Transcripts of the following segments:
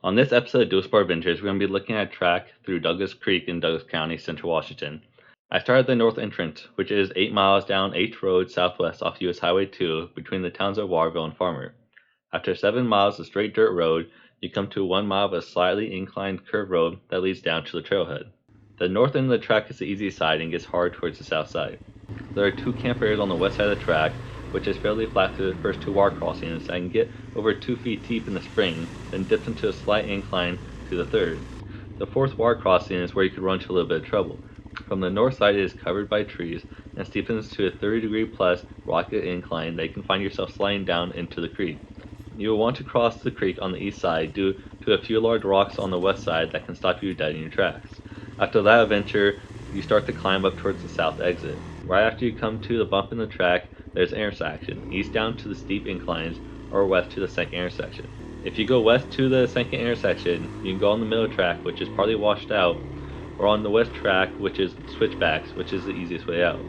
On this episode of Dual Sport Adventures, we're going to be looking at a track through Douglas Creek in Douglas County, Central Washington. I started at the north entrance, which is 8 miles down H Road southwest off US Highway 2 between the towns of Waterville and Farmer. After 7 miles of straight dirt road, you come to 1 mile of a slightly inclined curved road that leads down to the trailhead. The north end of the track is the easy side and gets hard towards the south side. There are 2 camp areas on the west side of the track, which is fairly flat to the first 2 water crossings that can get over 2 feet deep in the spring, then dips into a slight incline to the third. The 4th water crossing is where you could run into a little bit of trouble. From the north side it is covered by trees and steepens to a 30-degree plus rocket incline that you can find yourself sliding down into the creek. You will want to cross the creek on the east side due to a few large rocks on the west side that can stop you dead in your tracks. After that adventure, you start to climb up towards the south exit. Right after you come to the bump in the track, there's an intersection, east down to the steep inclines, or west to the second intersection. If you go west to the second intersection, you can go on the middle track, which is partly washed out, or on the west track, which is switchbacks, which is the easiest way out.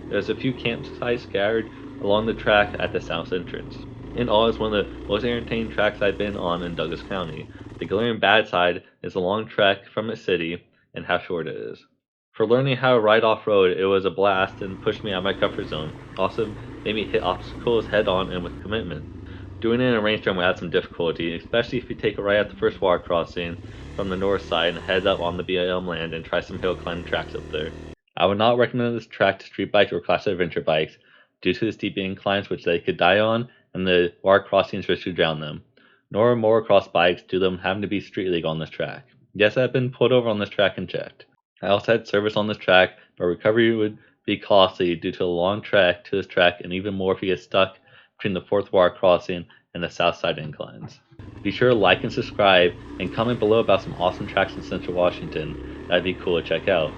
There's a few campsites scattered along the track at the south entrance. In all, it's one of the most entertaining tracks I've been on in Douglas County. The glaring bad side is a long trek from the city and how short it is. For learning how to ride off-road, it was a blast and pushed me out of my comfort zone. Also made me hit obstacles head-on and with commitment. Doing it in a rainstorm will add some difficulty, especially if you take a right at the first water crossing from the north side and head up on the BLM land and try some hill climbing tracks up there. I would not recommend this track to street bikes or classic adventure bikes due to the steep inclines which they could die on and the water crossings risk to drown them, nor motocross bikes due to them having to be street legal on this track. Yes, I've been pulled over on this track and checked. I also had service on this track, but recovery would be costly due to a long trek to this track and even more if you get stuck between the 4th water crossing and the south side inclines. Be sure to like and subscribe and comment below about some awesome tracks in Central Washington. That'd be cool to check out.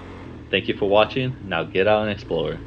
Thank you for watching. Now get out and explore.